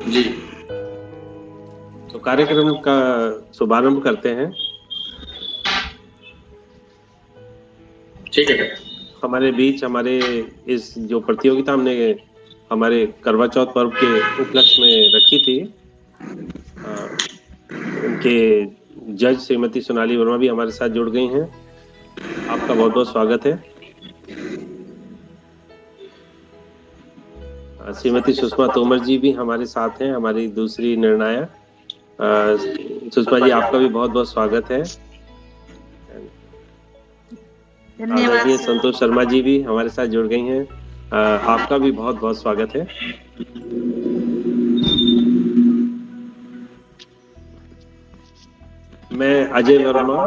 जी तो कार्यक्रम का शुभारंभ करते हैं। ठीक है। हमारे बीच हमारे इस जो प्रतियोगिता हमने हमारे करवा चौथ पर्व के उपलक्ष्य में रखी थी, उनके जज श्रीमती सोनाली वर्मा भी हमारे साथ जुड़ गई हैं। आपका बहुत बहुत स्वागत है। श्रीमती सुषमा तोमर जी भी हमारे साथ हैं, हमारी दूसरी निर्णायक। सुषमा जी, आपका भी बहुत बहुत स्वागत है। आदरणीय संतोष शर्मा जी भी हमारे साथ जुड़ गई हैं, आपका भी बहुत बहुत स्वागत है। मैं अजय वर्मा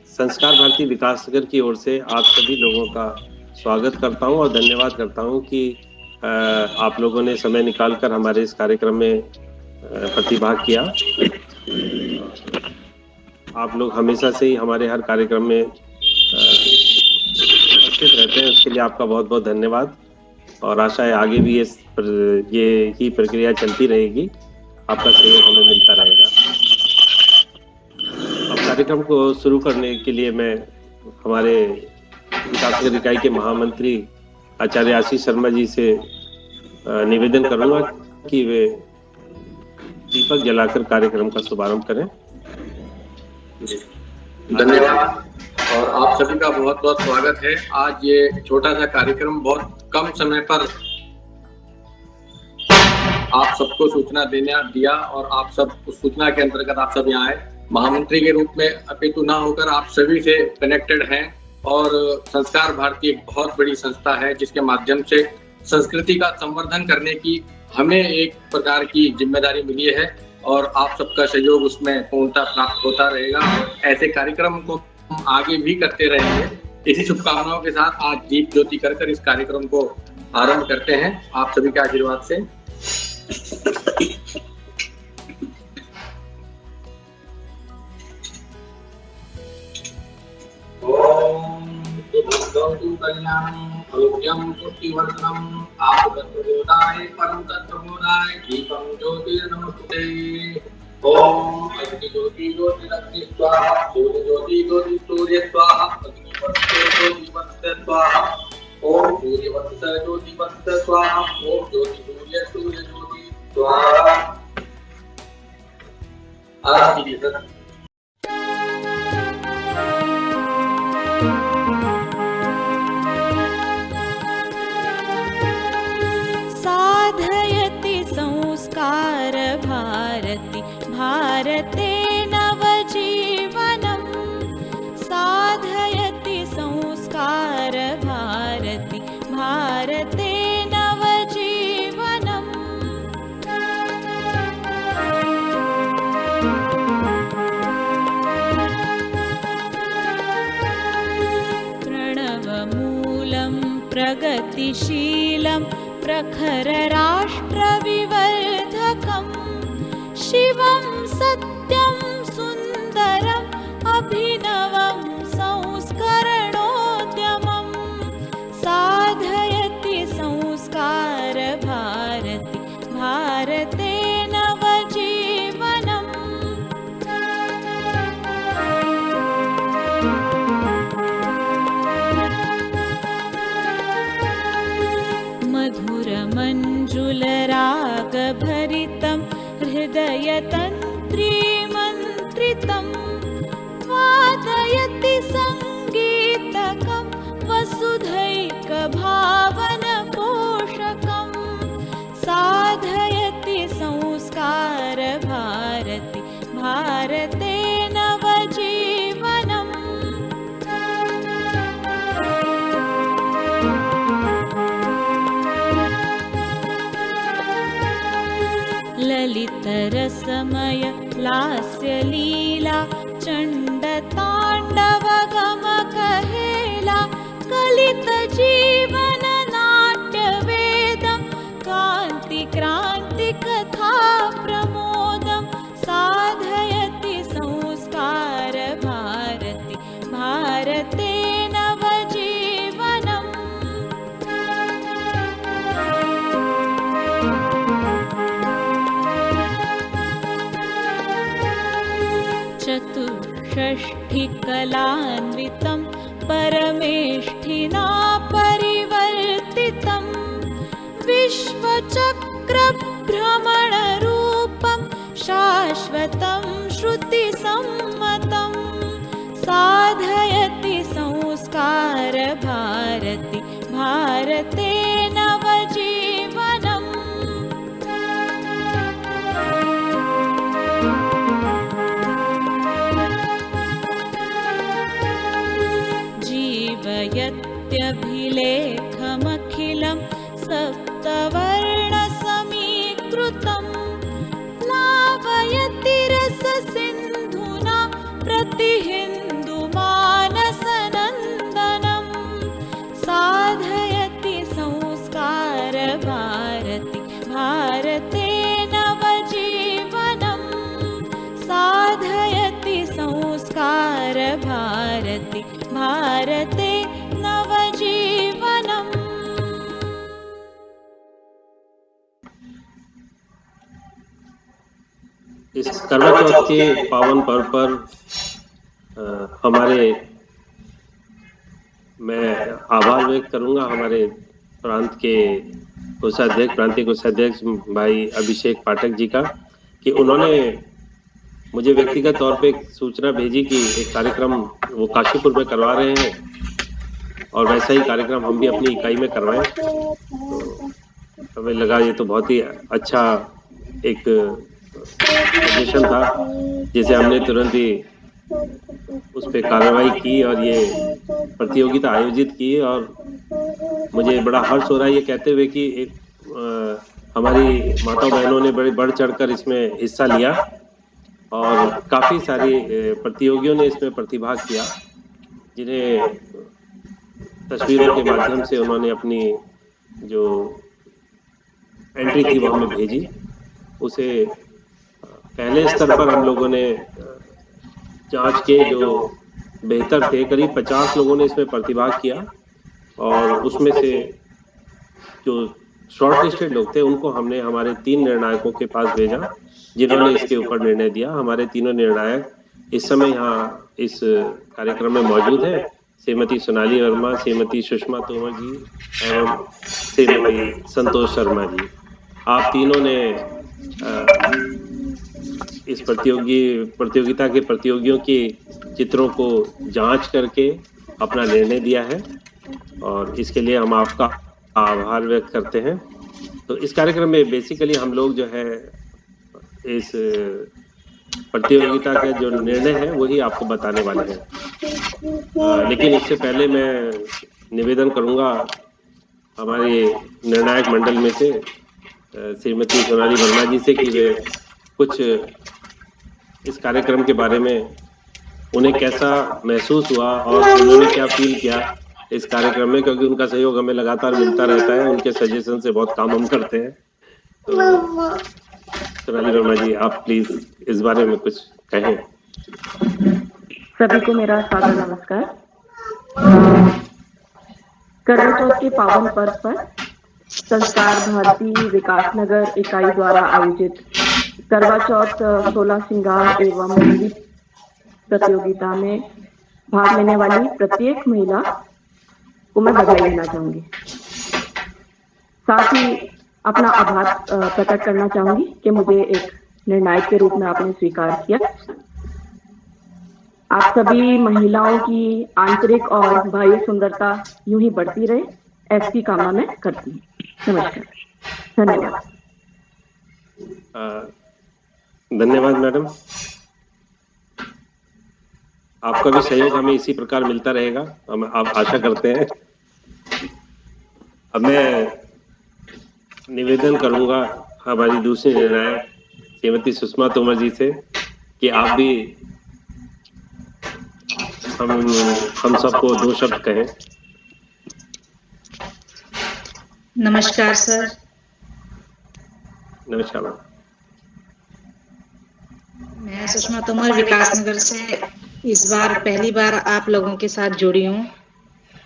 संस्कार भारती विकास नगर की ओर से आप सभी लोगों का स्वागत करता हूं और धन्यवाद करता हूं कि आप लोगों ने समय निकालकर हमारे इस कार्यक्रम में प्रतिभाग किया। आप लोग हमेशा से ही हमारे हर कार्यक्रम में उपस्थित रहते हैं, उसके लिए आपका बहुत बहुत धन्यवाद और आशा है आगे भी ये ही प्रक्रिया चलती रहेगी, आपका सहयोग हमें मिलता रहेगा। अब कार्यक्रम को शुरू करने के लिए मैं हमारे विकास नगर इकाई के महामंत्री आचार्य आशीष शर्मा जी से निवेदन करूंगा कि वे दीपक जलाकर कार्यक्रम का शुभारंभ करें। धन्यवाद और आप सभी का बहुत बहुत स्वागत है। आज ये छोटा सा कार्यक्रम बहुत कम समय पर आप सबको सूचना दिया और आप सब उस सूचना के अंतर्गत आप सब यहाँ आए। महामंत्री के रूप में अपितु ना होकर आप सभी से कनेक्टेड हैं और संस्कार भारती एक बहुत बड़ी संस्था है जिसके माध्यम से संस्कृति का संवर्धन करने की हमें एक प्रकार की जिम्मेदारी मिली है और आप सबका सहयोग उसमें पूर्णता प्राप्त होता रहेगा। ऐसे कार्यक्रम को हम आगे भी करते रहेंगे। इसी शुभकामनाओं के साथ आज दीप ज्योति कर इस कार्यक्रम को आरंभ करते हैं आप सभी के आशीर्वाद से। आरोग्यम पुष्टिवर्धनम आपदप्रबोधाय परम तत्प्रबोधाय दीपं ज्योतिर्नमस्ते। ओम अग्नि ज्योति ज्योतिरग्नि स्वाहा सूर्य ज्योति ज्योति सूर्य स्वाहा अग्नि वत्स ज्योति वत्स स्वाहा ओम सूर्य वत्स ज्योति वत्स स्वाहा ओम ज्योति सूर्य सूर्य ज्योति स्वाहा। आरती कीजिए सर। साधयति संस्कार भारती भारते नवजीवनम् साधयति संस्कार भारती भारते नवजीवनम् प्रणवमूलं प्रगतिशीलं प्रखरराष्ट्रविवर्धकं शिवं सत्यं सुन्दरम् अभिनवं संस्करणोद्यमं साधयति संस्कार भारती भारते नवजीवनम् मधुरमञ्जुलरागभरितं हृदयतन्त्रीमन्त्रितं वादयति सङ्गीतकं वसुधैकभावनपोषकं साधयति संस्कार भारती भारते नवजीवनम् ललितरसमय लास्यलीला चण्डताण्डवगमकहेला कलितजीवन नाट्यवेदं कान्तिक्रान्तिकथा प्रमोदं साधयति संस्कार भारती भारते नवजीवनम् सिद्धिकलान्वितं परमेष्ठिना परिवर्तितं विश्वचक्रभ्रमणरूपं शाश्वतं श्रुतिसम्मतं साधयति संस्कारभारती भारते नवजीवनम्। जीवयत्यभिलेखमखिलं सप्तवर्णसमीकृतं प्लावयति रससिन्धुना प्रतिहिन्दुमानसनन्दनं साधयति संस्कारभारती भारते नवजीवनं साधयति संस्कारभारती भारते नवजीवनम्। इस करवा चौथ के पावन पर्व पर मैं आभार व्यक्त करूंगा हमारे प्रांत के प्रांतीय कोषाध्यक्ष भाई अभिषेक पाठक जी का, कि उन्होंने मुझे व्यक्तिगत तौर पे एक सूचना भेजी कि एक कार्यक्रम वो काशीपुर में करवा रहे हैं और वैसा ही कार्यक्रम हम भी अपनी इकाई में करवाएं। तो हमें लगा ये तो बहुत ही अच्छा एक सजेशन था, जिसे हमने तुरंत ही उस पर कार्रवाई की और ये प्रतियोगिता आयोजित की। और मुझे बड़ा हर्ष हो रहा है ये कहते हुए कि एक हमारी माता बहनों ने बड़े बढ़ चढ़कर इसमें हिस्सा लिया और काफ़ी सारी प्रतियोगियों ने इसमें प्रतिभाग किया, जिन्हें तस्वीरों के माध्यम से उन्होंने अपनी जो एंट्री थी वो हमें भेजी। उसे पहले स्तर पर हम लोगों ने जांच के जो बेहतर थे, करीब 50 लोगों ने इसमें प्रतिभाग किया और उसमें से जो शॉर्ट लिस्टेड लोग थे उनको हमने हमारे 3 निर्णायकों के पास भेजा, जिन्होंने इसके ऊपर निर्णय दिया। हमारे तीनों निर्णायक इस समय यहाँ इस कार्यक्रम में मौजूद हैं, श्रीमती सोनाली वर्मा, श्रीमती सुषमा तोमर जी एवं श्रीमती संतोष शर्मा जी। आप तीनों ने इस प्रतियोगिता के प्रतियोगियों के चित्रों को जांच करके अपना निर्णय दिया है और इसके लिए हम आपका आभार व्यक्त करते हैं। तो इस कार्यक्रम में बेसिकली हम लोग जो है इस प्रतियोगिता का जो निर्णय है वही आपको बताने वाले हैं। लेकिन इससे पहले मैं निवेदन करूंगा हमारे निर्णायक मंडल में से श्रीमती सोनाली वर्मा जी से कि वे कुछ इस कार्यक्रम के बारे में उन्हें कैसा महसूस हुआ और उन्होंने क्या फील किया इस कार्यक्रम में, क्योंकि उनका सहयोग हमें लगातार मिलता रहता है, उनके सजेशन से बहुत काम हम करते हैं। तो सोनाली वर्मा जी, आप प्लीज इस बारे में कुछ कहें। सभी को मेरा सादर नमस्कार। करवा चौथ के पावन पर्व पर संस्कार भारती विकासनगर इकाई द्वारा आयोजित करवा चौथ 16 श्रृंगार एवं मेहंदी प्रतियोगिता में भाग लेने वाली प्रत्येक महिला को मैं बधाई देना चाहूंगी। साथ ही अपना आभार प्रकट करना चाहूंगी कि मुझे एक निर्णायक के रूप में आपने स्वीकार किया। आप सभी महिलाओं की आंतरिक और बाह्य सुंदरता यूं ही बढ़ती रहे, ऐसी कामना मैं करती हूँ। नमस्कार, धन्यवाद। धन्यवाद मैडम, आपका भी सहयोग हमें इसी प्रकार मिलता रहेगा, हम आप आशा करते हैं। अब मैं निवेदन करूंगा हमारी दूसरी निर्णायक श्रीमती सुषमा तोमर जी से कि आप भी हम सबको 2 शब्द कहें। नमस्कार सर। नमस्कार। मैं सुषमा तोमर विकासनगर से इस बार पहली बार आप लोगों के साथ जुड़ी हूँ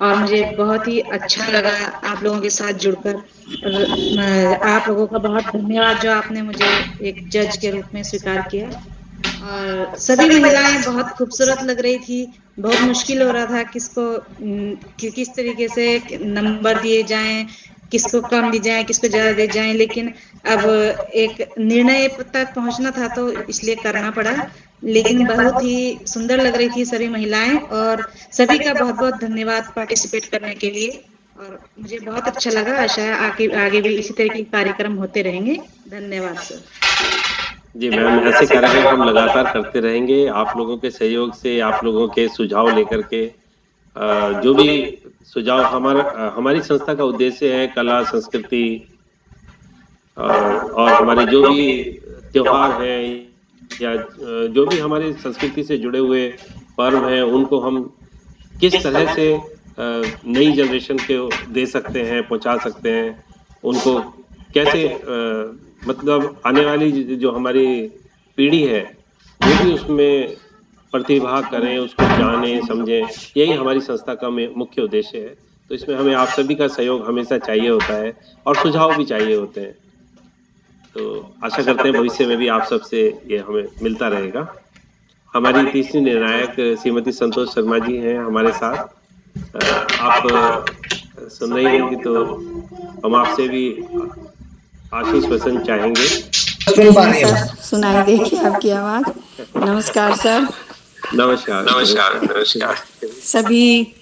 और मुझे बहुत ही अच्छा लगा आप लोगों के साथ जुड़कर। आप लोगों का बहुत धन्यवाद जो आपने मुझे एक जज के रूप में स्वीकार किया। और सभी महिलाएं बहुत खूबसूरत लग रही थी। बहुत मुश्किल हो रहा था किस तरीके से नंबर दिए जाएं, किसको कम दी जाए, किसको ज्यादा दी जाए, लेकिन अब एक निर्णय तक पहुंचना था तो इसलिए करना पड़ा। लेकिन बहुत ही सुंदर लग रही थी सभी महिलाएं, और सभी का बहुत बहुत धन्यवाद पार्टिसिपेट करने के लिए। और मुझे बहुत अच्छा लगा। आशा है आगे भी इसी तरह के कार्यक्रम होते रहेंगे। धन्यवाद सर। जी मैम, ऐसे कार्यक्रम हम लगातार करते रहेंगे आप लोगों के सहयोग से, आप लोगों के सुझाव लेकर के। जो भी सुझाव हमारी संस्था का उद्देश्य है कला संस्कृति और हमारे जो भी त्योहार हैं या जो भी हमारी संस्कृति से जुड़े हुए पर्व हैं उनको हम किस तरह से नई जनरेशन को दे सकते हैं, पहुंचा सकते हैं, उनको कैसे मतलब आने वाली जो हमारी पीढ़ी है वो भी उसमें प्रतिभाग करें, उसको जानें समझें, यही हमारी संस्था का मुख्य उद्देश्य है। तो इसमें हमें आप सभी का सहयोग हमेशा चाहिए होता है और सुझाव भी चाहिए होते हैं। तो आशा करते हैं भविष्य में भी आप सबसे ये हमें मिलता रहेगा। हमारी तीसरी निर्णायक श्रीमती संतोष शर्मा जी हैं हमारे साथ। आप सुन रही होंगी तो हम आपसे भी आशीष वचन चाहेंगे। सर सुनाई देगी आपकी आवाज। नमस्कार सर। नमस्कार नमस्कार नमस्कार। सभी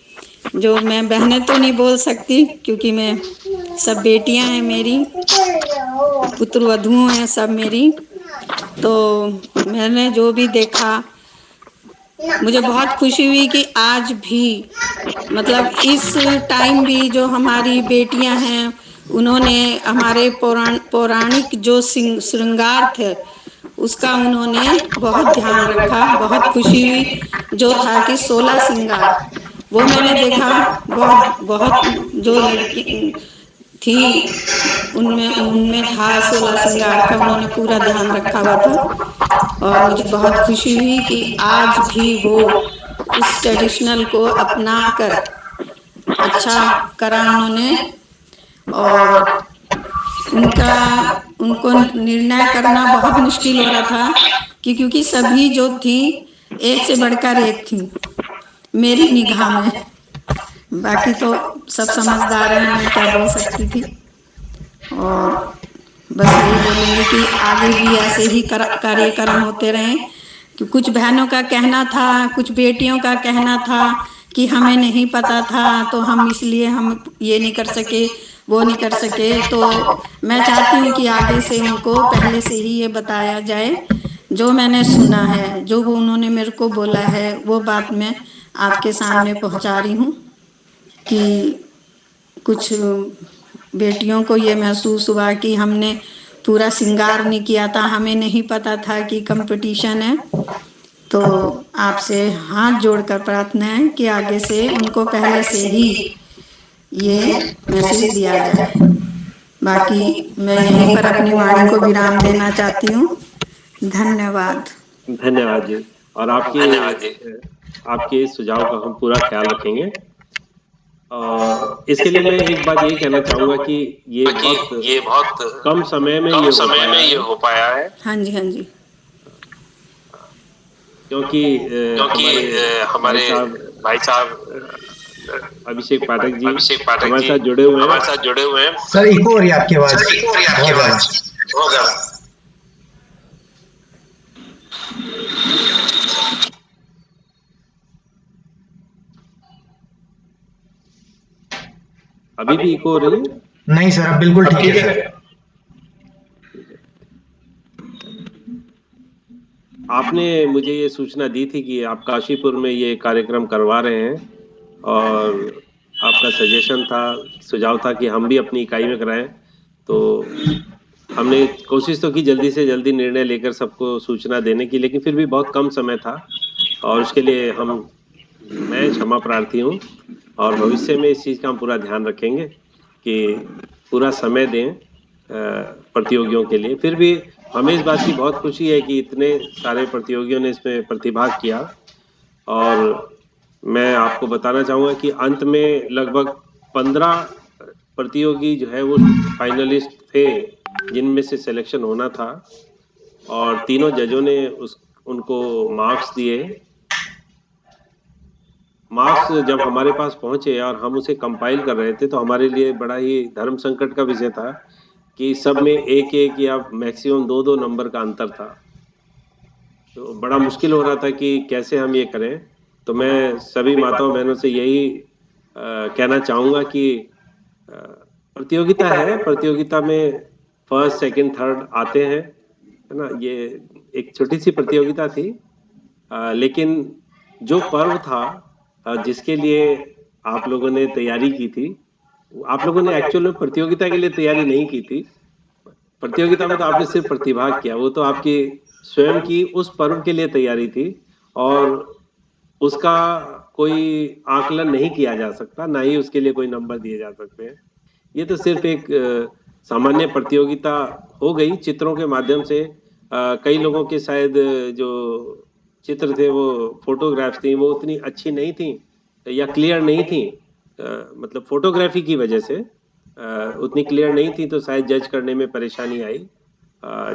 जो मैं बहनें तो नहीं बोल सकती क्योंकि मैं सब बेटियां हैं मेरी, पुत्र वधुओं हैं सब मेरी। तो मैंने जो भी देखा मुझे बहुत खुशी हुई कि आज भी मतलब इस टाइम भी जो हमारी बेटियां हैं उन्होंने हमारे पौराणिक जो श्रृंगार थे उसका उन्होंने बहुत ध्यान रखा। बहुत खुशी हुई जो था कि 16 श्रृंगार वो मैंने देखा। बहुत जो लड़की थी उनमें था 16 श्रृंगार का, उन्होंने पूरा ध्यान रखा हुआ था। और मुझे बहुत खुशी हुई कि आज भी वो उस ट्रेडिशनल को अपना कर अच्छा करा उन्होंने। और उनको निर्णय करना बहुत मुश्किल हो रहा था क्योंकि सभी जो थी एक से बढ़कर एक थी मेरी निगाह में। बाकी तो सब समझदार हैं, मैं क्या बोल सकती थी। और बस यही बोलूँगी कि आगे भी ऐसे ही कार्यक्रम होते रहें। कि कुछ बहनों का कहना था, कुछ बेटियों का कहना था कि हमें नहीं पता था तो हम इसलिए हम ये नहीं कर सके वो नहीं कर सके। तो मैं चाहती हूँ कि आगे से उनको पहले से ही ये बताया जाए। जो मैंने सुना है, जो वो उन्होंने मेरे को बोला है, वो बात मैं आपके सामने पहुँचा रही हूँ कि कुछ बेटियों को ये महसूस हुआ कि हमने पूरा श्रृंगार नहीं किया था, हमें नहीं पता था कि कंपटीशन है। तो आपसे हाथ जोड़कर प्रार्थना है कि आगे से उनको पहले से ही ये मैसेज दिया जाए। बाकी मैं यहीं पर अपनी वाणी को विराम देना चाहती हूँ। धन्यवाद। धन्यवाद जी। और आपके सुझाव का हम पूरा ख्याल रखेंगे। और इसके लिए मैं एक बात ये कहना चाहूँगा कि ये बहुत कम समय में ये हो पाया है। हाँ जी हाँ जी। क्योंकि हमारे भाई साहब अभिषेक पाठक जी हमारे साथ जुड़े हुए हैं। सर इको हो रही है आपकी आवाज बहुत ज्यादा। अभी भी इको हो रही है? नहीं सर, अब बिल्कुल ठीक है सर। आपने मुझे ये सूचना दी थी कि आप काशीपुर में ये कार्यक्रम करवा रहे हैं और आपका सुझाव था कि हम भी अपनी इकाई में कराएं। तो हमने कोशिश तो की जल्दी से जल्दी निर्णय लेकर सबको सूचना देने की, लेकिन फिर भी बहुत कम समय था और उसके लिए मैं क्षमा प्रार्थी हूँ। और भविष्य में इस चीज़ का हम पूरा ध्यान रखेंगे कि पूरा समय दें प्रतियोगियों के लिए। फिर भी हमें इस बात की बहुत खुशी है कि इतने सारे प्रतियोगियों ने इसमें प्रतिभाग किया। और मैं आपको बताना चाहूँगा कि अंत में लगभग 15 प्रतियोगी जो है वो फाइनलिस्ट थे जिनमें से सिलेक्शन होना था। और तीनों जजों ने उनको मार्क्स दिए। मार्क्स जब हमारे पास पहुंचे और हम उसे कंपाइल कर रहे थे तो हमारे लिए बड़ा ही धर्म संकट का विषय था कि सब में एक एक या मैक्सिमम दो दो नंबर का अंतर था। तो बड़ा मुश्किल हो रहा था कि कैसे हम ये करें। तो मैं सभी माताओं बहनों से यही कहना चाहूँगा कि प्रतियोगिता है, प्रतियोगिता में फर्स्ट सेकंड थर्ड आते हैं, है ना। ये एक छोटी सी प्रतियोगिता थी, लेकिन जो पर्व था जिसके लिए आप लोगों ने तैयारी की थी, आप लोगों ने एक्चुअल में प्रतियोगिता के लिए तैयारी नहीं की थी। प्रतियोगिता में तो आपने सिर्फ प्रतिभाग किया, वो तो आपकी स्वयं की उस पर्व के लिए तैयारी थी और उसका कोई आकलन नहीं किया जा सकता, ना ही उसके लिए कोई नंबर दिए जा सकते हैं। ये तो सिर्फ एक सामान्य प्रतियोगिता हो गई चित्रों के माध्यम से। कई लोगों के शायद जो चित्र थे, वो फोटोग्राफ्स थी, वो उतनी अच्छी नहीं थी या क्लियर नहीं थी, मतलब फोटोग्राफी की वजह से उतनी क्लियर नहीं थी, तो शायद जज करने में परेशानी आई।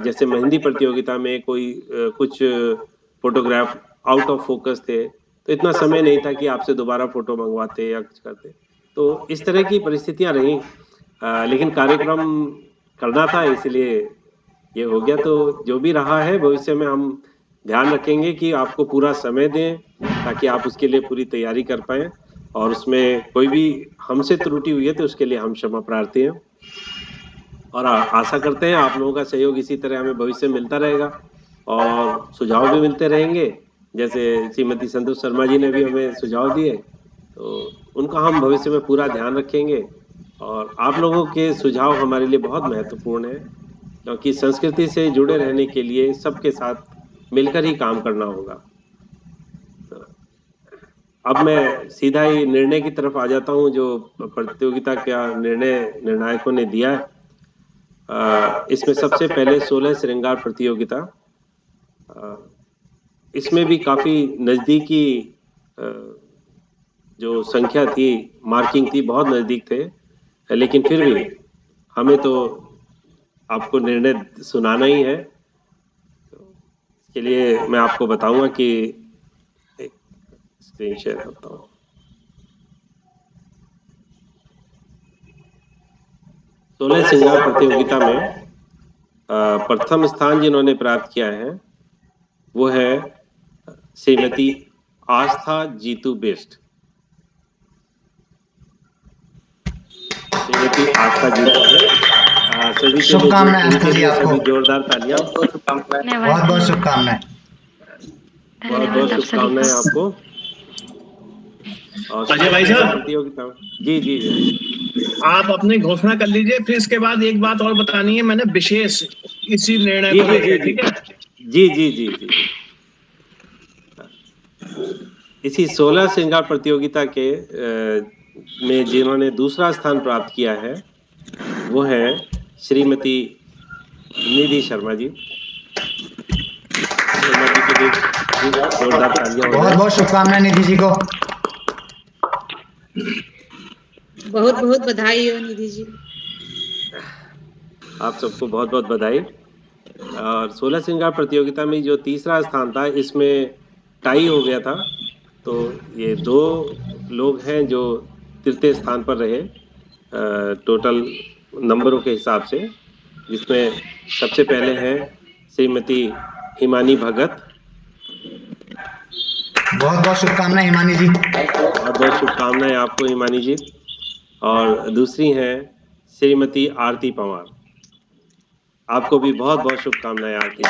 जैसे मेहंदी प्रतियोगिता में कोई कुछ फोटोग्राफ आउट ऑफ फोकस थे, तो इतना समय नहीं था कि आपसे दोबारा फोटो मंगवाते या कुछ करते। तो इस तरह की परिस्थितियां रही, लेकिन कार्यक्रम करना था इसलिए ये हो गया। तो जो भी रहा है भविष्य में हम ध्यान रखेंगे कि आपको पूरा समय दें ताकि आप उसके लिए पूरी तैयारी कर पाएं, और उसमें कोई भी हमसे त्रुटि हुई है तो उसके लिए हम क्षमा प्रार्थी हैं और आशा करते हैं आप लोगों का सहयोग इसी तरह हमें भविष्य में मिलता रहेगा और सुझाव भी मिलते रहेंगे। जैसे श्रीमती संतोष शर्मा जी ने भी हमें सुझाव दिए, तो उनका हम भविष्य में पूरा ध्यान रखेंगे। और आप लोगों के सुझाव हमारे लिए बहुत महत्वपूर्ण है, क्योंकि संस्कृति से जुड़े रहने के लिए सबके साथ मिलकर ही काम करना होगा। अब मैं सीधा ही निर्णय की तरफ आ जाता हूं, जो प्रतियोगिता का निर्णय निर्णायकों ने दिया है। इसमें सबसे पहले 16 श्रृंगार प्रतियोगिता, इसमें भी काफी नजदीकी जो संख्या थी, मार्किंग थी, बहुत नजदीक थे, लेकिन फिर भी हमें तो आपको निर्णय सुनाना ही है। इसके लिए मैं आपको बताऊंगा कि एक स्क्रीन शेयर करता हूँ। सोलह श्रृंगार प्रतियोगिता में प्रथम स्थान जिन्होंने प्राप्त किया है वो है श्रीमती आस्था जीतू बिष्ट। श्रीमती आस्था जीतू बिष्ट, सभी शुभकामनाएं आस्था जी आपको। सभी जोरदार तालियां। बहुत बहुत शुभकामनाएं। बहुत बहुत शुभकामनाएं आपको। और अजय भाई साहब, प्रतियोगिता जी जी जी आप अपनी घोषणा कर लीजिए, फिर इसके बाद एक बात और बतानी है मैंने विशेष इसी निर्णय को लेकर, ठीक है? जी जी जी जी। इसी 16 श्रृंगार प्रतियोगिता के में जिन्होंने दूसरा स्थान प्राप्त किया है वो है श्रीमती निधि शर्मा जी। जोरदार तालियां। बहुत बहुत शुभकामनाएं निधि जी को। बहुत बहुत बधाई हो निधि जी। आप सबको बहुत बहुत बधाई। और 16 श्रृंगार प्रतियोगिता में जो तीसरा स्थान था, इसमें टाई हो गया था, तो ये दो लोग हैं जो तृतीय स्थान पर रहे टोटल नंबरों के हिसाब से, जिसमें सबसे पहले हैं श्रीमती हिमानी भगत। बहुत बहुत शुभकामनाएं हिमानी जी। बहुत बहुत शुभकामनाएं आपको हिमानी जी। और दूसरी हैं श्रीमती आरती पवार। आपको भी बहुत बहुत शुभकामनाएं आरती।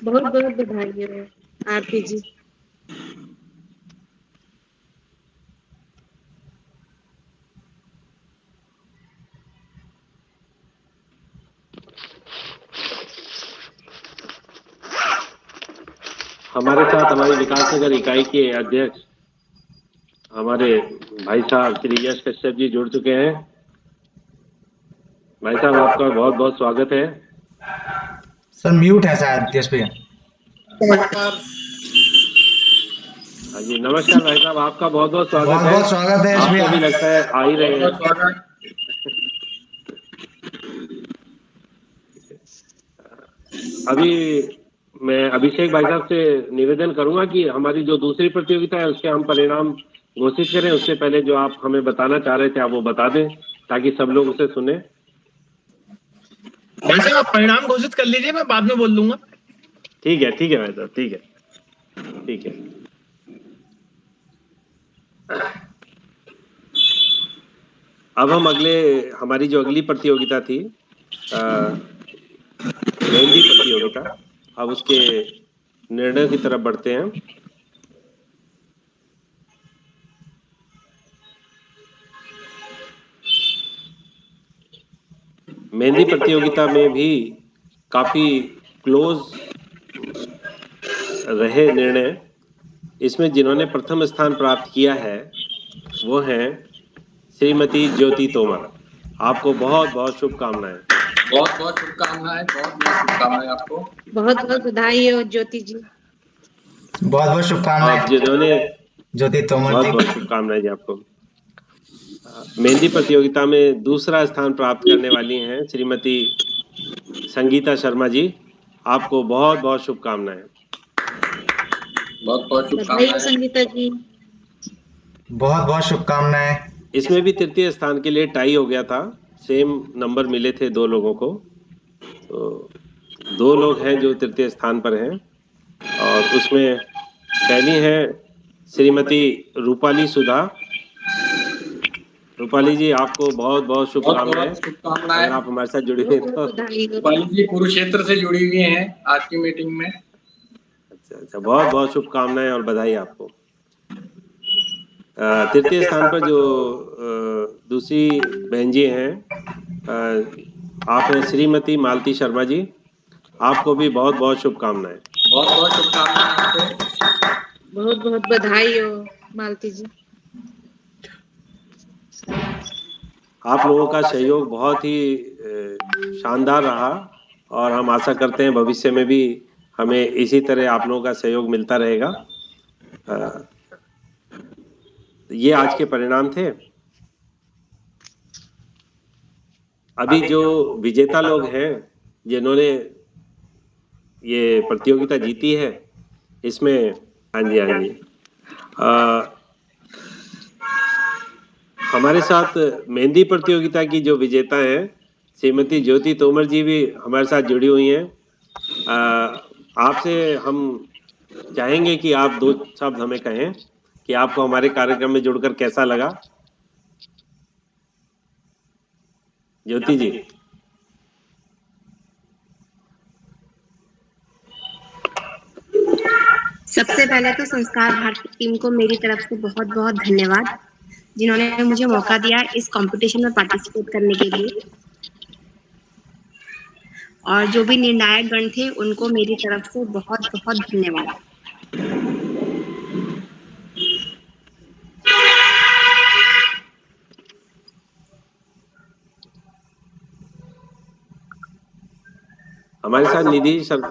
बहुत बहुत बधाई है आरती जी। हमारे साथ हमारी विकासनगर इकाई के अध्यक्ष हमारे भाई साहब श्री यश कश्यप जी जुड़ चुके हैं। भाई साहब आपका बहुत बहुत स्वागत है। सर म्यूट है शायद यश भैया। हाँ जी नमस्कार भाई साहब, आपका बहुत बहुत स्वागत है। बहुत बहुत स्वागत है यश भैया। आपको भी लगता है आ ही रहे हैं। अभी मैं अभिषेक भाई साहब से निवेदन करूंगा कि हमारी जो दूसरी प्रतियोगिता है उसके हम परिणाम घोषित करें। उससे पहले जो आप हमें बताना चाह रहे थे आप वो बता दें ताकि सब लोग उसे सुने। भाई साहब आप परिणाम घोषित कर लीजिए, मैं बाद में बोल दूंगा। ठीक है भाई साहब, ठीक है। अब हम हमारी जो अगली प्रतियोगिता थी मेहंदी प्रतियोगिता, अब उसके निर्णय की तरफ बढ़ते हैं। मेहंदी प्रतियोगिता में भी काफी क्लोज रहे निर्णय। इसमें जिन्होंने प्रथम स्थान प्राप्त किया है वो हैं श्रीमती ज्योति तोमर। आपको बहुत बहुत शुभकामनाएं। बहुत बहुत शुभकामनाएं आपको। बहुत बहुत बधाई हो ज्योति जी। बहुत बहुत शुभकामनाएं जिन्होंने ज्योति तोमर बहुत जी। बहुत शुभकामनाएं जी आपको। मेहंदी प्रतियोगिता में दूसरा स्थान प्राप्त करने वाली हैं श्रीमती संगीता शर्मा जी। आपको बहुत बहुत शुभकामनाएं। बहुत बहुत बधाई हो शुभकामनाएं संगीता जी। बहुत बहुत शुभकामनाएं। इसमें भी तृतीय स्थान के लिए टाई हो गया था, सेम नंबर मिले थे दो लोगों को, तो दो लोग हैं जो तृतीय स्थान पर हैं और उसमें पहली है श्रीमती रूपाली सुधा। रूपाली जी आपको बहुत बहुत शुभकामनाएं। अगर आप हमारे साथ जुड़ी हुई तो। रूपाली जी कुरुक्षेत्र से जुड़ी हुई हैं आज की मीटिंग में। अच्छा, बहुत बहुत शुभकामनाएं और बधाई आपको। तृतीय स्थान पर जो दूसरी बहन जी हैं आप हैं श्रीमती मालती शर्मा जी। आपको भी बहुत बहुत शुभकामनाएं। बहुत बहुत शुभकामनाएं आपको। बहुत बहुत बधाई हो मालती जी। आप लोगों का सहयोग बहुत ही शानदार रहा और हम आशा करते हैं भविष्य में भी हमें इसी तरह आप लोगों का सहयोग मिलता रहेगा। ये आज के परिणाम थे। अभी जो विजेता लोग हैं जिन्होंने ये प्रतियोगिता जीती है इसमें हाँ जी हमारे साथ मेहंदी प्रतियोगिता की जो विजेता हैं श्रीमती ज्योति तोमर जी भी हमारे साथ जुड़ी हुई हैं। आपसे हम चाहेंगे कि आप दो शब्द हमें कहें कि आपको हमारे कार्यक्रम में जुड़कर कैसा लगा। ज्योति जी। सबसे पहले तो संस्कार भारती टीम को मेरी तरफ से बहुत बहुत धन्यवाद जिन्होंने मुझे मौका दिया इस कंपटीशन में पार्टिसिपेट करने के लिए, और जो भी निर्णायक गण थे उनको मेरी तरफ से बहुत बहुत धन्यवाद। हमारे साथ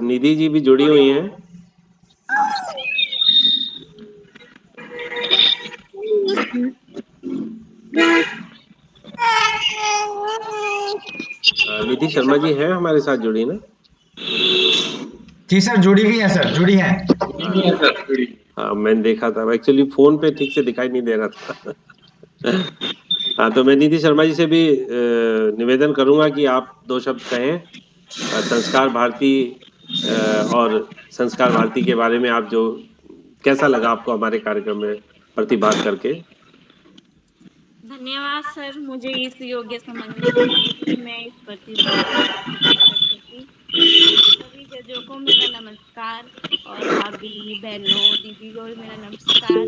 निधि जी भी जुड़ी हुई हैं। निधि शर्मा जी हैं हमारे साथ जुड़ी ना? जी सर जुड़ी हुई है सर, जुड़ी है। हाँ मैंने देखा था, एक्चुअली फोन पे ठीक से दिखाई नहीं दे रहा था। हाँ तो मैं निधि शर्मा जी से भी निवेदन करूंगा कि आप दो शब्द कहें संस्कार भारती और संस्कार भारती के बारे में। आप जो कैसा लगा आपको हमारे कार्यक्रम में प्रतिभाग करके? धन्यवाद सर मुझे इस योग्य समझने के लिए कि मैं इस प्रतिभा सभी जजों को मेरा नमस्कार और भाभी बहनों दीदी को मेरा नमस्कार।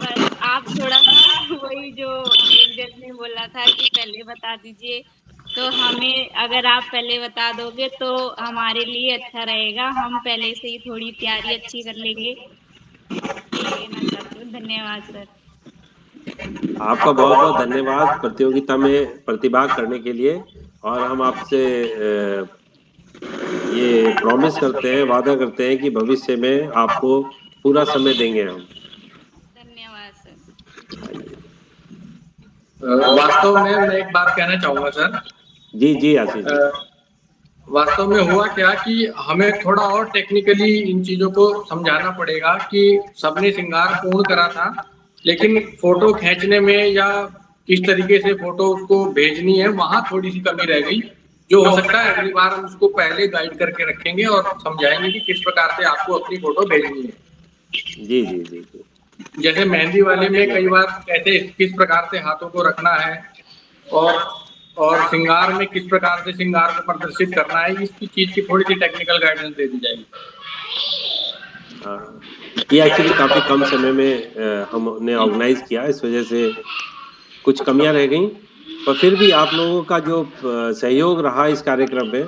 बस आप थोड़ा सा वही जो एक जज ने बोला था कि पहले बता दीजिए, तो हमें अगर आप पहले बता दोगे तो हमारे लिए अच्छा रहेगा। हम पहले से ही थोड़ी तैयारी अच्छी कर लेंगे। धन्यवाद सर। आपका बहुत बहुत धन्यवाद प्रतियोगिता में प्रतिभाग करने के लिए, और हम आपसे ये प्रॉमिस करते हैं, वादा करते हैं कि भविष्य में आपको पूरा समय देंगे हम। धन्यवाद सर। वास्तव में मैं एक बात कहना चाहूंगा सर। जी आशीष जी। वास्तव में हुआ क्या कि हमें थोड़ा और टेक्निकली इन चीजों को समझाना पड़ेगा कि सबने श्रृंगार पूर्ण करा था, लेकिन फोटो खींचने में या किस तरीके से फोटो उसको भेजनी है वहां थोड़ी सी कमी रह गई, जो हो सकता है अगली बार हम उसको पहले गाइड करके रखेंगे और समझाएंगे कि किस प्रकार से आपको अपनी फोटो भेजनी है। जी जी जी जी। जैसे मेहंदी वाले में कई बार कैसे किस प्रकार से हाथों को रखना है और श्रृंगार में किस प्रकार से श्रृंगार को प्रदर्शित करना है, इसकी चीज की थोड़ी सी टेक्निकल गाइडेंस दे दी जाएगी। ये एक्चुअली काफी कम समय में हमने ऑर्गेनाइज किया, इस वजह से कुछ कमियां रह गई, पर फिर भी आप लोगों का जो सहयोग रहा इस कार्यक्रम में,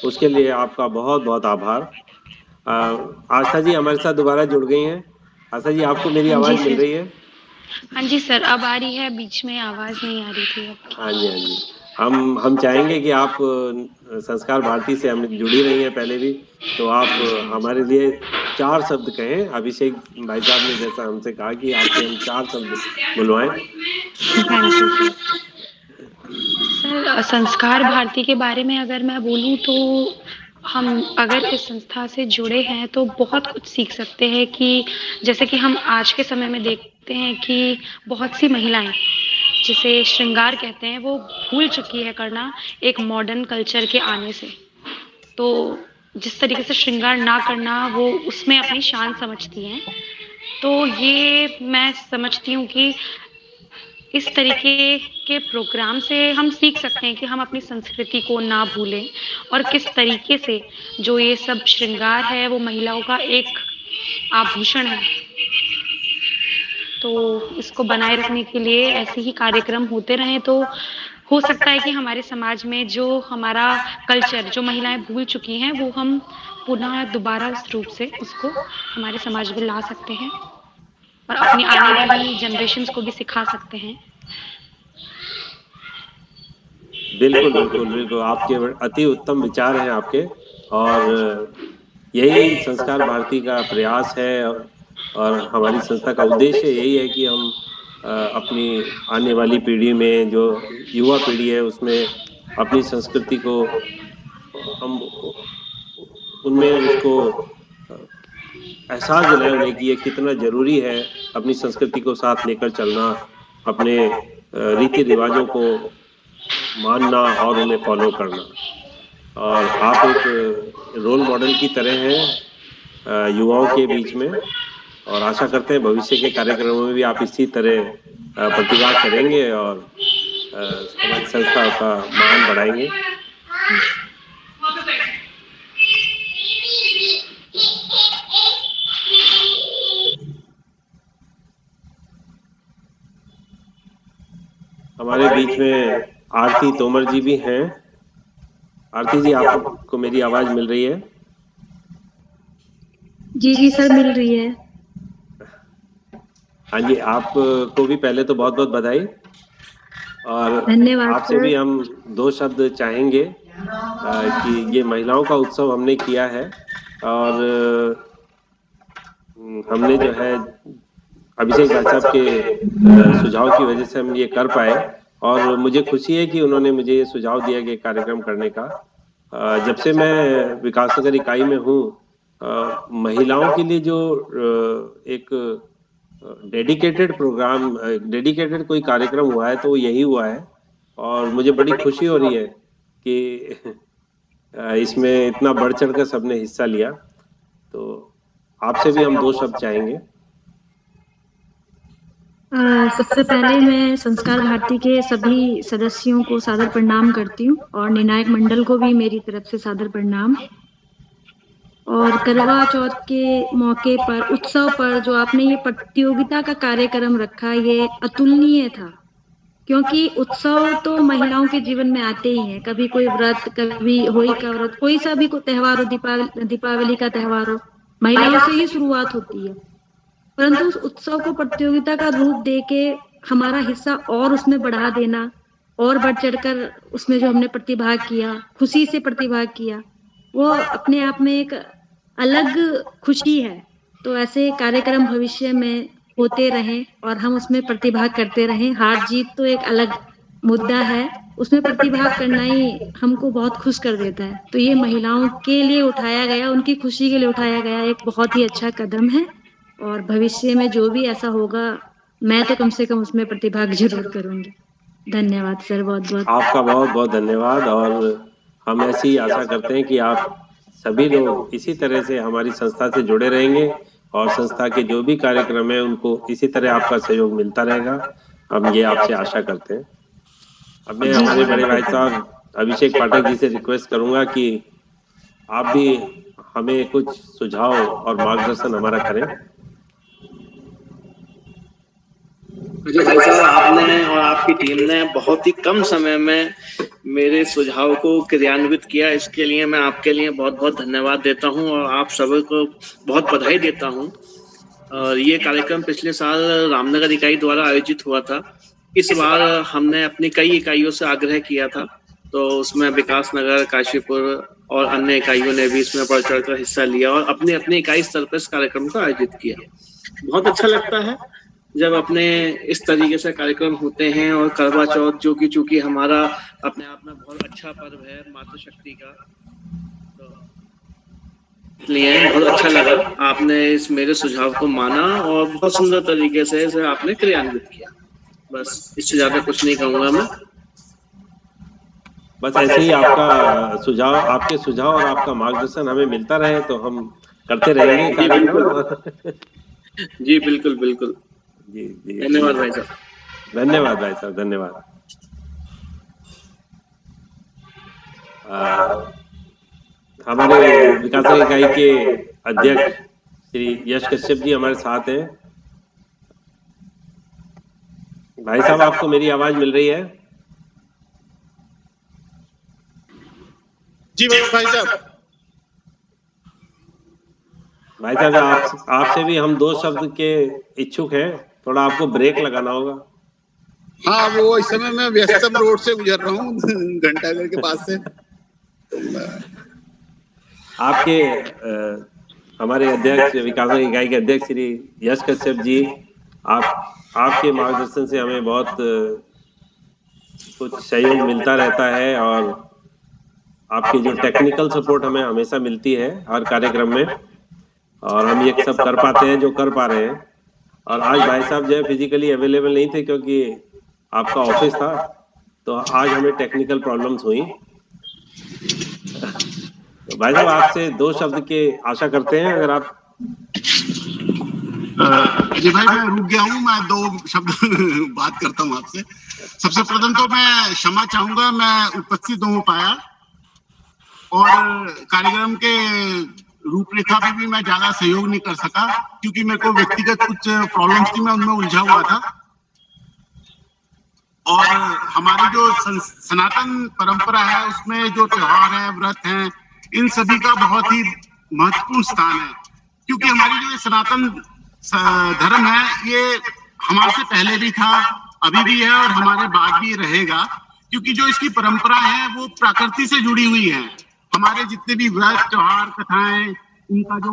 उसके लिए आपका बहुत बहुत आभार। आस्था जी हमारे साथ दोबारा जुड़ गई हैं। आस्था जी, आपको मेरी आवाज मिल रही है? हाँ जी सर, अब आ रही है, बीच में आवाज नहीं आ रही थी आपकी। हाँ जी हाँ जी। हम चाहेंगे कि आप संस्कार भारती से हम जुड़ी रही हैं पहले भी, तो आप हमारे लिए 4 शब्द कहें। अभिषेक भाई साहब ने जैसा हमसे कहा कि आपसे हम 4 शब्द बुलवाएं। हाँ जी सर, संस्कार भारती के बारे में अगर मैं बोलूं तो हम अगर इस संस्था से जुड़े हैं तो बहुत कुछ सीख सकते हैं, कि जैसे कि हम आज के समय में देखते हैं कि बहुत सी महिलाएं जिसे श्रृंगार कहते हैं वो भूल चुकी है करना एक मॉडर्न कल्चर के आने से। तो जिस तरीके से श्रृंगार ना करना वो उसमें अपनी शान समझती हैं। तो ये मैं समझती हूँ कि इस तरीके के प्रोग्राम से हम सीख सकते हैं कि हम अपनी संस्कृति को ना भूलें और किस तरीके से जो ये सब श्रृंगार है वो महिलाओं का एक आभूषण है, तो इसको बनाए रखने के लिए ऐसे ही कार्यक्रम होते रहें तो हो सकता है कि हमारे समाज में जो हमारा कल्चर जो महिलाएं भूल चुकी हैं वो हम पुनः दोबारा उस रूप से उसको हमारे समाज में ला सकते हैं और अपनी आने वाली जनरेशन्स को भी सिखा सकते हैं। बिल्कुल बिल्कुल बिल्कुल, आपके अति उत्तम विचार हैं आपके, और यही संस्कार भारती का प्रयास है और हमारी संस्था का उद्देश्य यही है कि हम अपनी आने वाली पीढ़ी में जो युवा पीढ़ी है उसमें अपनी संस्कृति को हम उनमें उसको एहसास दिलाएं उन्हें कि ये कितना जरूरी है अपनी संस्कृति को साथ लेकर चलना, अपने रीति रिवाजों को मानना और उन्हें फॉलो करना। और आप एक रोल मॉडल की तरह हैं युवाओं के बीच में, और आशा करते हैं भविष्य के कार्यक्रमों में भी आप इसी तरह प्रतिभा करेंगे और हमारी संस्था का मान बढ़ाएंगे। हमारे बीच में आरती तोमर जी भी हैं। आरती जी, आपको मेरी आवाज मिल रही है? जी जी सर, मिल रही है। हाँ जी, आपको भी पहले तो बहुत बहुत बधाई, और धन्यवाद आपसे भी हम 2 शब्द चाहेंगे कि ये महिलाओं का उत्सव हमने किया है और हमने जो है अभिषेक भाई साहब के सुझाव की वजह से हम ये कर पाए, और मुझे खुशी है कि उन्होंने मुझे ये सुझाव दिया कि कार्यक्रम करने का। जब से मैं विकासनगर इकाई में हूँ, महिलाओं के लिए जो एक डेडिकेटेड प्रोग्राम, डेडिकेटेड कोई कार्यक्रम हुआ है तो यही हुआ है, और मुझे बड़ी खुशी हो रही है कि इसमें इतना बढ़ चढ़ कर सबने हिस्सा लिया। तो आपसे भी हम 2 शब्द चाहेंगे। सबसे पहले मैं संस्कार भारती के सभी सदस्यों को सादर प्रणाम करती हूँ और निर्णायक मंडल को भी मेरी तरफ से सादर प्रणाम। और करवा चौथ के मौके पर, उत्सव पर जो आपने ये प्रतियोगिता का कार्यक्रम रखा, ये अतुलनीय था, क्योंकि उत्सव तो महिलाओं के जीवन में आते ही हैं। कभी कोई व्रत, कभी होली का व्रत, कोई सा भी कोई त्योहार हो, दीपावली का त्योहार हो, महिलाओं से ही शुरुआत होती है। परंतु उस उत्सव को प्रतियोगिता का रूप देके हमारा हिस्सा और उसमें बढ़ा देना और बढ़ चढ़कर उसमें जो हमने प्रतिभाग किया, खुशी से प्रतिभाग किया, वो अपने आप में एक अलग खुशी है। तो ऐसे कार्यक्रम भविष्य में होते रहें और हम उसमें प्रतिभाग करते रहें। हार जीत तो एक अलग मुद्दा है, उसमें प्रतिभाग करना ही हमको बहुत खुश कर देता है। तो ये महिलाओं के लिए उठाया गया, उनकी खुशी के लिए उठाया गया एक बहुत ही अच्छा कदम है। और भविष्य में जो भी ऐसा होगा, मैं तो कम से कम उसमें प्रतिभाग जरूर करूंगी। धन्यवाद सर, बहुत बहुत आपका बहुत बहुत धन्यवाद। और हम ऐसी आशा करते हैं कि आप सभी लोग इसी तरह से हमारी संस्था से जुड़े रहेंगे और संस्था के जो भी कार्यक्रम है उनको इसी तरह आपका सहयोग मिलता रहेगा। हम ये आपसे आशा करते हैं। अब मैं हमारे बड़े भाई साहब अभिषेक पाठक जी से रिक्वेस्ट करूंगा कि आप भी हमें कुछ सुझाव और मार्गदर्शन हमारा करें। जी भाई साहब, आपने और आपकी टीम ने बहुत ही कम समय में मेरे सुझाव को क्रियान्वित किया। इसके लिए मैं आपके लिए बहुत बहुत धन्यवाद देता हूं और आप सभी को बहुत बधाई देता हूं। और ये कार्यक्रम पिछले साल रामनगर इकाई द्वारा आयोजित हुआ था। इस बार हमने अपनी कई इकाइयों से आग्रह किया था, तो उसमें विकास नगर, काशीपुर और अन्य इकाइयों ने भी इसमें बढ़ चढ़ कर हिस्सा लिया और अपने अपने इकाई स्तर पर इस कार्यक्रम को आयोजित किया। बहुत अच्छा लगता है जब अपने इस तरीके से कार्यक्रम होते हैं। और करवा चौथ जो कि चूंकि हमारा अपने आप में बहुत अच्छा पर्व है मातृशक्ति का, तो इसलिए बहुत अच्छा लगा आपने इस मेरे सुझाव को माना और बहुत सुंदर तरीके से इसे आपने क्रियान्वित किया। बस इससे ज्यादा कुछ नहीं कहूंगा मैं। बस ऐसे ही आपका सुझाव, आपके सुझाव और आपका मार्गदर्शन हमें मिलता रहे तो हम करते रहेंगे कार्यक्रम। जी बिल्कुल बिल्कुल। जी जी, धन्यवाद भाई साहब। धन्यवाद भाई साहब, धन्यवाद। हमारे विकास इकाई के अध्यक्ष श्री यश कश्यप जी हमारे साथ हैं। भाई साहब, आपको मेरी आवाज मिल रही है? जी भाई साहब। भाई साहब, आपसे भी हम 2 शब्द के इच्छुक हैं, थोड़ा आपको ब्रेक लगाना होगा। हाँ, वो इस समय मैं व्यस्तम रोड से गुजर रहा हूँ घंटाघर के पास से। आपके हमारे अध्यक्ष, विकास इकाई के अध्यक्ष श्री यश कश्यप जी, आपके मार्गदर्शन से हमें बहुत कुछ सहयोग मिलता रहता है और आपकी जो टेक्निकल सपोर्ट हमें हमेशा मिलती है हर कार्यक्रम में, और हम ये सब कर पाते हैं जो कर पा रहे हैं। और आज भाई साहब जो है फिजिकली अवेलेबल नहीं थे क्योंकि आपका ऑफिस था, तो आज हमें टेक्निकल प्रॉब्लम्स हुई। तो भाई साहब, आपसे 2 शब्द के आशा करते हैं, अगर आप। जी भाई, मैं रुक गया हूँ, मैं 2 शब्द बात करता हूँ आपसे। सबसे प्रथम तो मैं क्षमा चाहूंगा, मैं उपस्थित नहीं हो पाया और कार्यक्रम के रूपरेखा पे भी मैं ज्यादा सहयोग नहीं कर सका क्योंकि मेरे को व्यक्तिगत कुछ प्रॉब्लम्स थी, मैं उनमें उलझा हुआ था। और हमारी जो सनातन परंपरा है उसमें जो त्योहार है, व्रत हैं, इन सभी का बहुत ही महत्वपूर्ण स्थान है क्योंकि हमारी जो सनातन धर्म है ये हमारे से पहले भी था, अभी भी है और हमारे बाद भी रहेगा क्योंकि जो इसकी परंपरा है वो प्रकृति से जुड़ी हुई है। हमारे जितने भी व्रत, त्योहार, कथाएं, इनका जो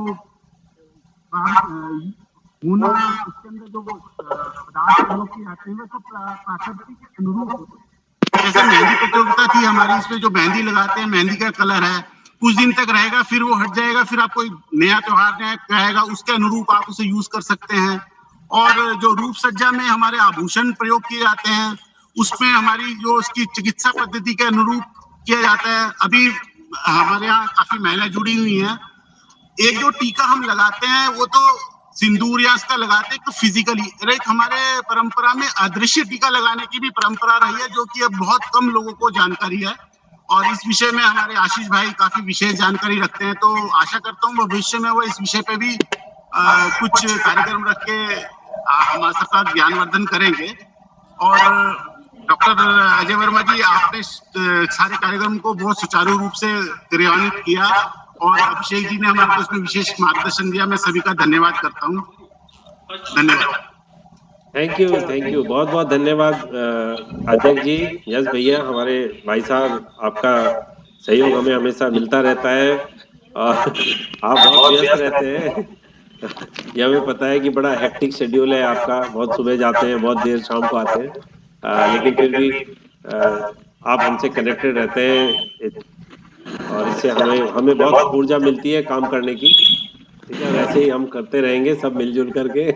होना, उसके अंदर जो पदार्थ की आते हैं वो सब प्रकृति के अनुरूप होते हैं। जैसे मेहंदी प्रतियोगिता थी हमारी, इसमें जो मेहंदी लगाते हैं, मेहंदी का कलर है कुछ दिन तक रहेगा, फिर वो हट जाएगा, फिर आप कोई नया त्योहार रहेगा उसके अनुरूप आप उसे यूज कर सकते हैं। और जो रूप सज्जा में हमारे आभूषण प्रयोग किए जाते हैं उसमें हमारी जो उसकी चिकित्सा पद्धति के अनुरूप किया जाता है। अभी हमारे यहाँ काफी महिलाएं जुड़ी हुई हैं। एक जो टीका हम लगाते हैं वो तो सिंदूर या इसका लगाते हैं तो फिजिकली, एक हमारे परंपरा में अदृश्य टीका लगाने की भी परंपरा रही है जो कि अब बहुत कम लोगों को जानकारी है और इस विषय में हमारे आशीष भाई काफी विशेष जानकारी रखते हैं। तो आशा करता हूँ भविष्य में वो इस विषय पे भी कुछ कार्यक्रम रख के हमारे सबका ज्ञानवर्धन करेंगे। और डॉक्टर अजय वर्मा जी, आपने सारे कार्यक्रम को बहुत सुचारू रूप से क्रियान्वित किया और अभिषेक जी ने हमारे को इसमें विशेष मार्गदर्शन दिया। मैं सभी का धन्यवाद करता हूँ। धन्यवाद। थैंक यू, बहुत बहुत धन्यवाद अध्यक्ष जी, यस भैया, हमारे भाई साहब, आपका सहयोग हमें हमेशा मिलता रहता है और आप बहुत व्यस्त रहते हैं। ये हमें पता है कि बड़ा हेक्टिक शेड्यूल है आपका, बहुत सुबह जाते हैं, बहुत देर शाम को आते हैं, लेकिन फिर भी आप हमसे कनेक्टेड रहते हैं और इससे हमें बहुत ऊर्जा मिलती है काम करने की। ठीक है, वैसे ही हम करते रहेंगे सब मिलजुल करके।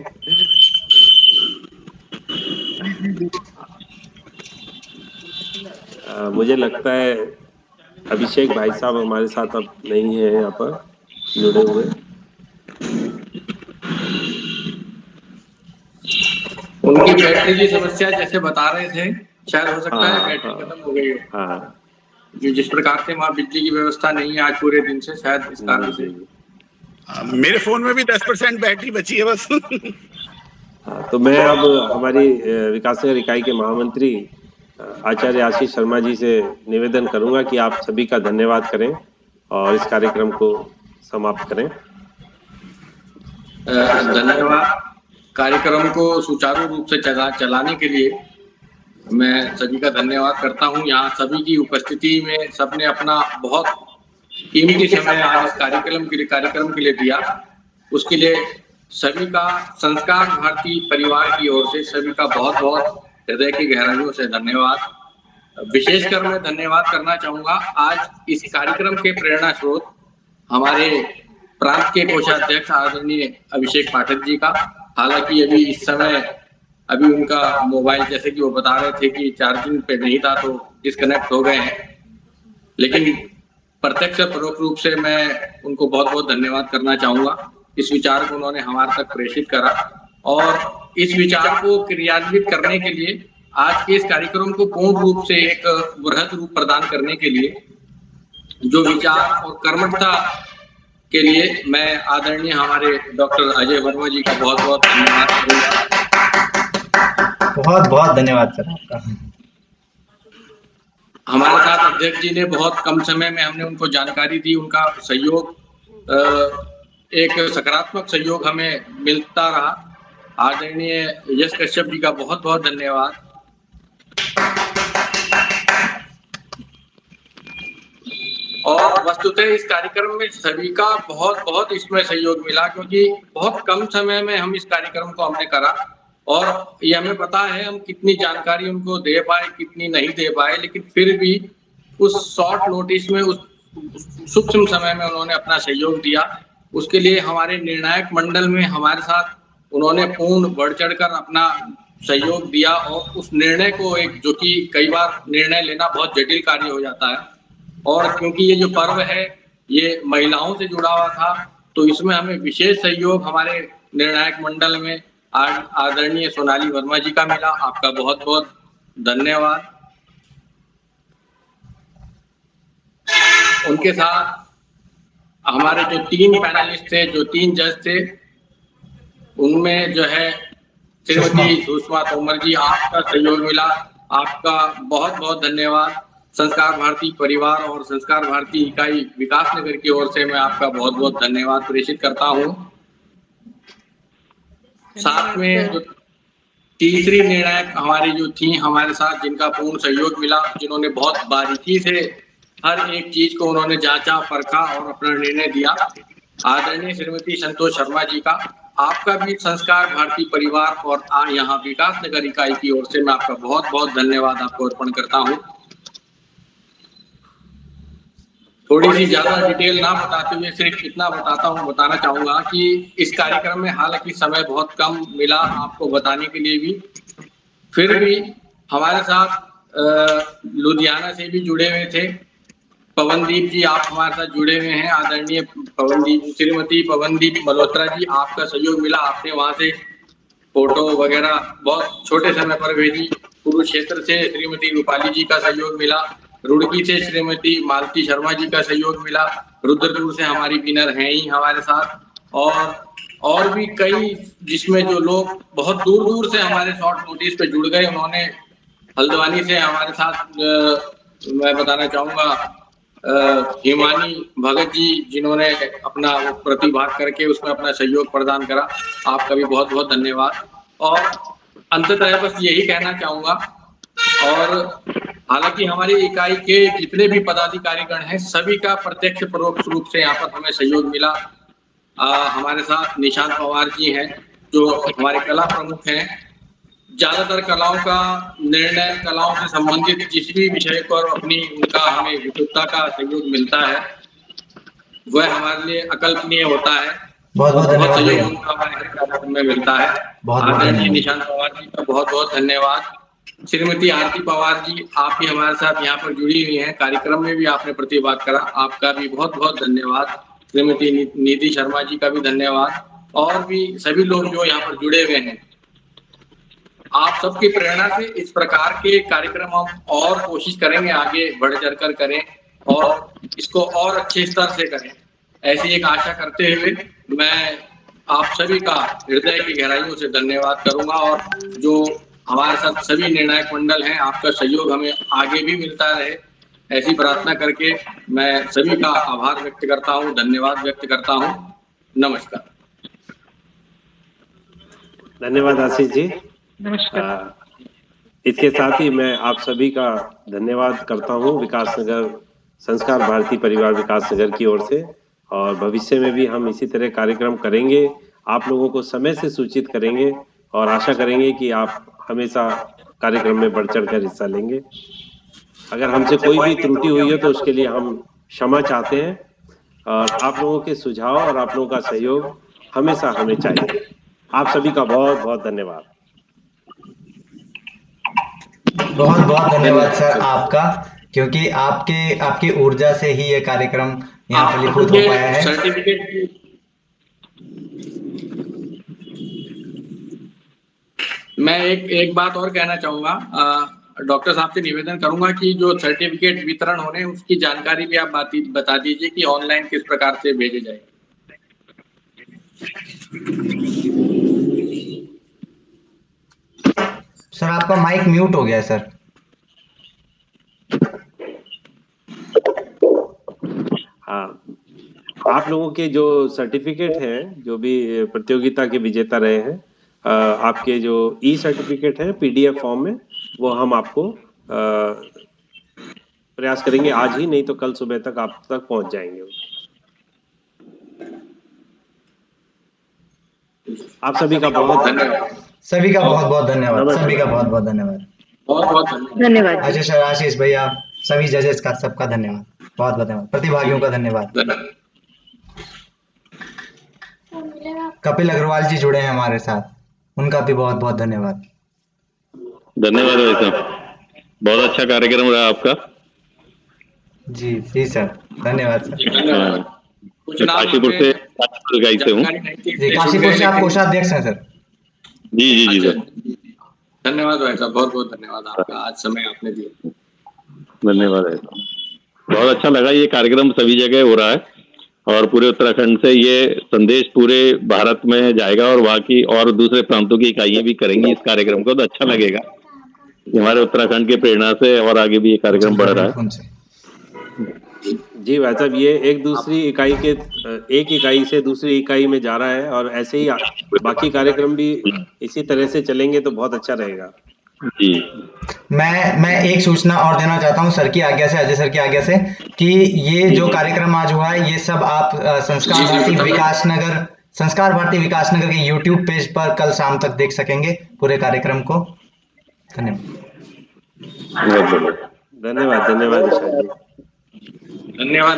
मुझे लगता है अभिषेक भाई साहब हमारे साथ अब नहीं है यहाँ पर जुड़े हुए। उनकी बैटरी की समस्या जैसे बता रहे थे, शायद हो सकता है बैटरी खत्म हो गई हो। हाँ, जो जिस प्रकार से वहाँ बिजली की व्यवस्था नहीं है आज पूरे दिन से, शायद इस कारण से। मेरे फोन में भी 10% बैटरी बची है बस। तो मैं अब हमारी विकास नगर इकाई के महामंत्री आचार्य आशीष शर्मा जी से निवेदन करूंगा कि आप सभी का धन्यवाद करें और इस कार्यक्रम को समाप्त करें। धन्यवाद। कार्यक्रम को सुचारू रूप से चलाने के लिए मैं सभी का धन्यवाद करता हूं। यहाँ सभी की उपस्थिति में सबने अपना बहुत कीमती समय आज इस कार्यक्रम के लिए दिया। उसके लिए सभी का संस्कार भारती परिवार की ओर से सभी का बहुत बहुत हृदय की गहराइयों से धन्यवाद। विशेषकर मैं धन्यवाद करना चाहूंगा आज इस कार्यक्रम के प्रेरणा स्रोत हमारे प्रांत के कोषाध्यक्ष आदरणीय अभिषेक पाठक जी का। हालांकि अभी इस समय उनका मोबाइल, जैसे कि वो बता रहे थे कि चार्जिंग पे नहीं था तो डिस्कनेक्ट हो गए हैं, लेकिन प्रत्यक्ष परोक्ष रूप से मैं उनको बहुत बहुत धन्यवाद करना चाहूंगा। इस विचार को उन्होंने हमारे तक प्रेषित करा और इस विचार को क्रियान्वित करने के लिए आज के इस कार्यक्रम को पूर्ण रूप से एक वृहद रूप प्रदान करने के लिए जो विचार और कर्मठता के लिए मैं आदरणीय हमारे डॉक्टर अजय वर्मा जी का बहुत बहुत धन्यवाद करूंगा। बहुत बहुत धन्यवाद सर आपका। हमारे साथ अध्यक्ष जी ने बहुत कम समय में हमने उनको जानकारी दी, उनका सहयोग, एक सकारात्मक सहयोग हमें मिलता रहा। आदरणीय यश कश्यप जी का बहुत बहुत धन्यवाद। और वस्तुतः इस कार्यक्रम में सभी का बहुत बहुत इसमें सहयोग मिला, क्योंकि बहुत कम समय में हम इस कार्यक्रम को हमने करा और ये हमें पता है हम कितनी जानकारी उनको दे पाए, कितनी नहीं दे पाए, लेकिन फिर भी उस शॉर्ट नोटिस में, उस सूक्ष्म समय में उन्होंने अपना सहयोग दिया। उसके लिए हमारे निर्णायक मंडल में हमारे साथ उन्होंने पूर्ण बढ़ चढ़कर अपना सहयोग दिया और उस निर्णय को जो कि कई बार निर्णय लेना बहुत जटिल कार्य हो जाता है, और क्योंकि ये जो पर्व है ये महिलाओं से जुड़ा हुआ था तो इसमें हमें विशेष सहयोग हमारे निर्णायक मंडल में आदरणीय सोनाली वर्मा जी का मिला। आपका बहुत बहुत धन्यवाद। उनके साथ हमारे जो 3 पैनलिस्ट थे, जो 3 जज थे, उनमें जो है श्रीमती सुषमा तोमर जी, आपका सहयोग मिला, आपका बहुत बहुत धन्यवाद। संस्कार भारती परिवार और संस्कार भारती इकाई विकास नगर की ओर से मैं आपका बहुत बहुत धन्यवाद प्रेषित करता हूं। साथ में जो तीसरी निर्णायक हमारी जो थी हमारे साथ, जिनका पूर्ण सहयोग मिला, जिन्होंने बहुत बारीकी से हर एक चीज को उन्होंने जांचा, परखा और अपना निर्णय दिया, आदरणीय श्रीमती संतोष शर्मा जी का, आपका भी संस्कार भारती परिवार और यहाँ विकास नगर इकाई की ओर से मैं आपका बहुत बहुत धन्यवाद आपको अर्पण करता हूँ। थोड़ी सी ज्यादा डिटेल ना बताते हुए सिर्फ इतना बताना चाहूंगा कि इस कार्यक्रम में हालांकि समय बहुत कम मिला आपको बताने के लिए भी, फिर भी हमारे साथ लुधियाना से भी जुड़े हुए थे पवनदीप जी, आप हमारे साथ जुड़े हुए हैं। आदरणीय श्रीमती पवनदीप मल्होत्रा जी, आपका सहयोग मिला, आपने वहां से फोटो वगैरह बहुत छोटे समय पर भेजी। कुरुक्षेत्र से श्रीमती रूपाली जी का सहयोग मिला, रुड़की से श्रीमती मालती शर्मा जी का सहयोग मिला, रुद्रपुर से हमारी विनर हैं ही हमारे साथ, और भी कई जिसमें जो लोग बहुत दूर दूर से हमारे शॉर्ट नोटिस पे जुड़ गए। उन्होंने हल्द्वानी से हमारे साथ मैं बताना चाहूंगा हिमानी भगत जी, जिन्होंने अपना प्रतिभाग करके उसमें अपना सहयोग प्रदान करा, आपका भी बहुत बहुत धन्यवाद। और अंततः बस यही कहना चाहूंगा, और हालांकि हमारी इकाई के जितने भी पदाधिकारीगण हैं सभी का प्रत्यक्ष परोक्ष रूप से यहाँ पर हमें सहयोग मिला। हमारे साथ निशांत पवार जी हैं जो हमारे कला प्रमुख हैं, ज्यादातर कलाओं का निर्णय, कलाओं से संबंधित जिस भी विषय पर अपनी उनका हमें विद्वता का सहयोग मिलता है वह हमारे लिए अकल्पनीय होता है। बहुत बहुत धन्यवाद सहयोग भैया। उनका हमारे हर कार्यक्रम में मिलता है। बहुत बहुत आदरणीय धन्यवाद। निशांत पवार जी का बहुत बहुत धन्यवाद। श्रीमती आरती पवार जी, आप भी हमारे साथ यहाँ पर जुड़ी हुई हैं, कार्यक्रम में भी आपने प्रतिभाग करा, आपका भी बहुत बहुत धन्यवाद। श्रीमती निधि शर्मा जी का भी धन्यवाद, और भी सभी लोग जो यहाँ पर जुड़े हुए हैं। आप सबकी प्रेरणा से इस प्रकार के कार्यक्रम हम और कोशिश करेंगे आगे बढ़ चढ़ कर करें और इसको और अच्छे स्तर से करें, ऐसी एक आशा करते हुए मैं आप सभी का हृदय की गहराइयों से धन्यवाद करूंगा। और जो हमारे साथ सभी निर्णायक मंडल हैं, आपका सहयोग हमें आगे भी मिलता रहे, ऐसी प्रार्थना करके मैं सभी का आभार व्यक्त करता हूँ, धन्यवाद व्यक्त करता हूँ। नमस्कार। धन्यवाद आशीष जी। नमस्कार। इसके साथ ही मैं आप सभी का धन्यवाद करता हूँ विकासनगर संस्कार भारती परिवार विकासनगर की ओर से, और भविष्य में भी हम इसी तरह कार्यक्रम करेंगे, आप लोगों को समय से सूचित करेंगे और आशा करेंगे कि आप हमेशा कार्यक्रम में बढ़ चढ़ कर हिस्सा लेंगे। अगर हमसे कोई भी त्रुटि हुई है तो उसके लिए हम क्षमा चाहते हैं, और आप लोगों के सुझाव और आप लोगों का सहयोग हमेशा हमें चाहिए। आप सभी का बहुत बहुत धन्यवाद। बहुत बहुत धन्यवाद सर आपका, क्योंकि आपकी ऊर्जा से ही ये कार्यक्रम यहाँ फलीभूत हो पाया है। सर्टिफिकेट मैं एक बात और कहना चाहूंगा, डॉक्टर साहब से निवेदन करूंगा कि जो सर्टिफिकेट वितरण होने उसकी जानकारी भी आप बता दीजिए कि ऑनलाइन किस प्रकार से भेजे जाए। सर आपका माइक म्यूट हो गया है सर। हाँ, आप लोगों के जो सर्टिफिकेट हैं, जो भी प्रतियोगिता के विजेता रहे हैं, आपके जो ई सर्टिफिकेट है PDF फॉर्म में, वो हम आपको प्रयास करेंगे आज ही, नहीं तो कल सुबह तक आप तक पहुंच जाएंगे। आप सभी का बहुत धन्यवाद। सभी का बहुत बहुत धन्यवाद। सभी का बहुत बहुत धन्यवाद। बहुत बहुत धन्यवाद। अजय सर, आशीष भैया, सभी जजेस का सबका धन्यवाद, बहुत बहुत धन्यवाद। प्रतिभागियों का धन्यवाद। कपिल अग्रवाल जी जुड़े हैं हमारे साथ, उनका भी बहुत बहुत धन्यवाद। धन्यवाद भाई साहब, बहुत अच्छा कार्यक्रम रहा आपका। जी जी सर, धन्यवाद सर। काशीपुर से हूँ। जी, काशीपुर से आप कोषाध्यक्ष हैं सर। जी जी जी सर। धन्यवाद भाई साहब, बहुत बहुत धन्यवाद आपका, आज समय आपने दिया। धन्यवाद भाई साहब, बहुत अच्छा लगा। ये कार्यक्रम सभी जगह हो रहा है और पूरे उत्तराखंड से ये संदेश पूरे भारत में जाएगा और वहाँ की और दूसरे प्रांतों की इकाइयां भी करेंगी इस कार्यक्रम को, तो अच्छा लगेगा। हमारे उत्तराखंड की प्रेरणा से और आगे भी ये कार्यक्रम बढ़ रहा है। जी भाई साहब, ये एक इकाई से दूसरी इकाई में जा रहा है, और ऐसे ही बाकी कार्यक्रम भी इसी तरह से चलेंगे तो बहुत अच्छा रहेगा। जी, मैं एक सूचना और देना चाहता हूं सर की आज्ञा से, अजय सर की आज्ञा से, कि ये जो कार्यक्रम आज हुआ है, ये सब आप संस्कार भारती विकासनगर के YouTube पेज पर कल शाम तक देख सकेंगे पूरे कार्यक्रम को। धन्यवाद। धन्यवाद धन्यवाद निशान जी। धन्यवाद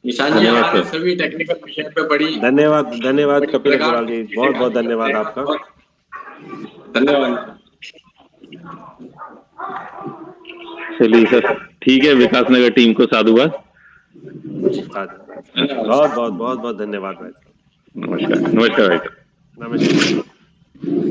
निशान जी, हमारे सभी टेक्निकल विषय पे बड़ी धन्यवाद कपिल अग्रवाल जी, बहुत बहुत धन्यवाद आपका। धन्यवाद। चलिए सर, ठीक है, विकासनगर टीम को साधुवाद। बहुत बहुत धन्यवाद भाई। नमस्कार। नमस्कार भाई। नमस्कार।